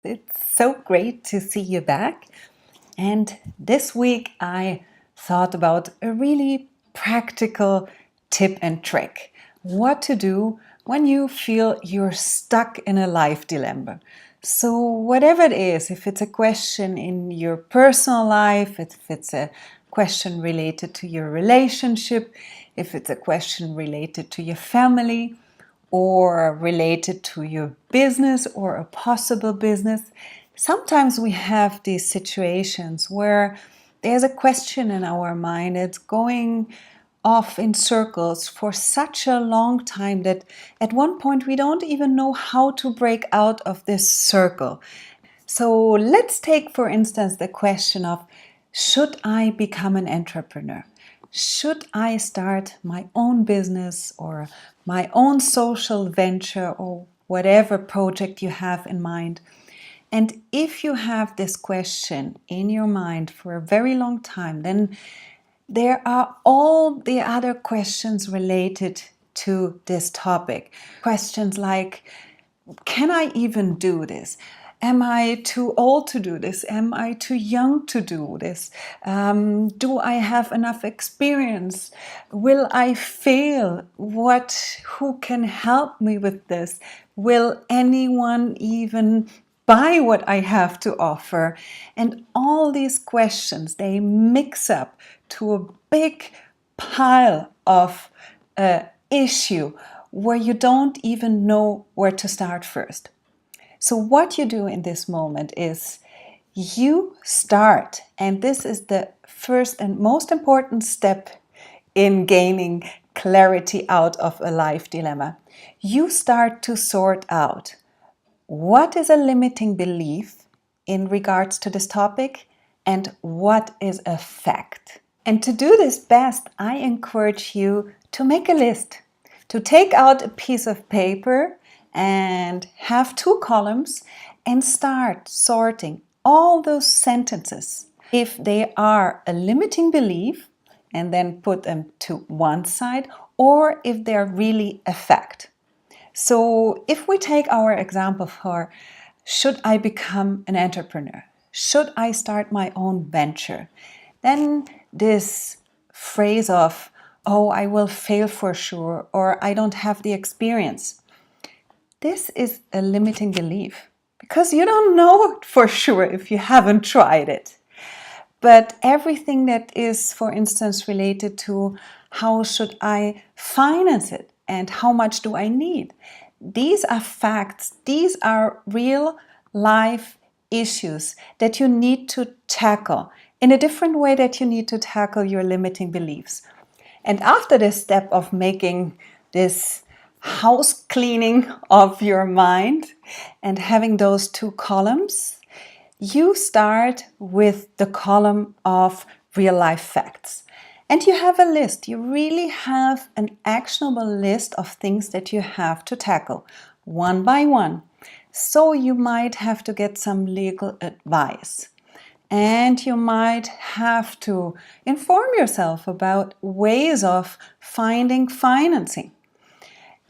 It's so great to see you back. And this week I thought about a really practical tip and trick. What to do when you feel you're stuck in a life dilemma. So, whatever it is, if it's a question in your personal life, if it's a question related to your relationship, if it's a question related to your family, or related to your business or a possible business. Sometimes we have these situations where there's a question in our mind. It's going off in circles for such a long time that at one point we don't even know how to break out of this circle. So let's take, for instance, the question of, should I become an entrepreneur? Should I start my own business or my own social venture or whatever project you have in mind? And if you have this question in your mind for a very long time, then there are all the other questions related to this topic. Questions like, can I even do this? Am I too old to do this? Am I too young to do this? Do I have enough experience? Will I fail? Who can help me with this? Will anyone even buy what I have to offer? And all these questions, they mix up to a big pile of issue where you don't even know where to start first. So what you do in this moment is you start, and this is the first and most important step in gaining clarity out of a life dilemma. You start to sort out what is a limiting belief in regards to this topic and what is a fact. And to do this best, I encourage you to make a list, to take out a piece of paper and have 2 columns and start sorting all those sentences. If they are a limiting belief, and then put them to one side, or if they're really a fact. So if we take our example for, should I become an entrepreneur? Should I start my own venture? Then this phrase of, oh, I will fail for sure, or I don't have the experience. This is a limiting belief because you don't know for sure if you haven't tried it. But everything that is, for instance, related to how should I finance it and how much do I need? These are facts. These are real life issues that you need to tackle in a different way that you need to tackle your limiting beliefs. And after this step of making this house cleaning of your mind and having those 2 columns, you start with the column of real life facts. And you have a list. You really have an actionable list of things that you have to tackle one by one. So you might have to get some legal advice. And you might have to inform yourself about ways of finding financing.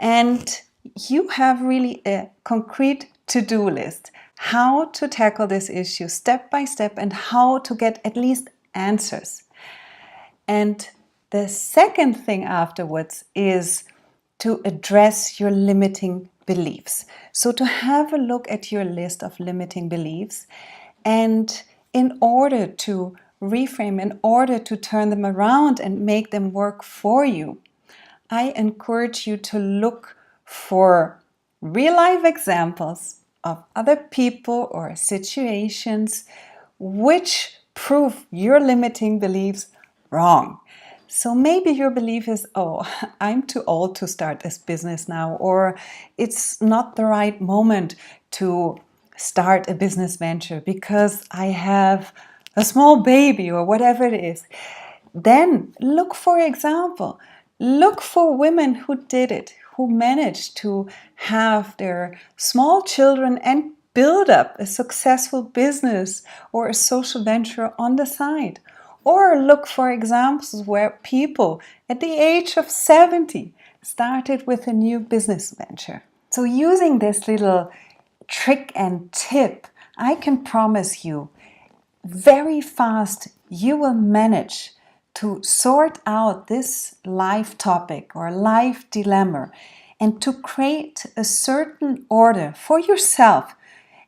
And you have really a concrete to-do list, how to tackle this issue step by step and how to get at least answers. And the second thing afterwards is to address your limiting beliefs. So to have a look at your list of limiting beliefs, and in order to reframe, in order to turn them around and make them work for you, I encourage you to look for real-life examples of other people or situations which prove your limiting beliefs wrong. So maybe your belief is, oh, I'm too old to start this business now, or it's not the right moment to start a business venture because I have a small baby or whatever it is. Then look for example. Look for women who did it, who managed to have their small children and build up a successful business or a social venture on the side. Or look for examples where people at the age of 70 started with a new business venture. So using this little trick and tip, I can promise you very fast you will manage to sort out this life topic or life dilemma and to create a certain order for yourself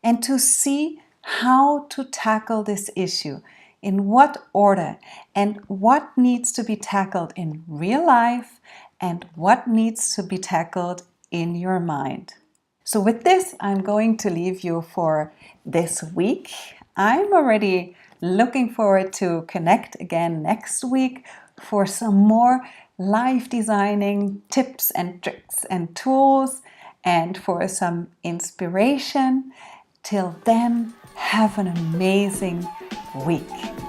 and to see how to tackle this issue, in what order, and what needs to be tackled in real life and what needs to be tackled in your mind. So with this, I'm going to leave you for this week. I'm already looking forward to connect again next week for some more life designing tips and tricks and tools and for some inspiration. Till then, have an amazing week.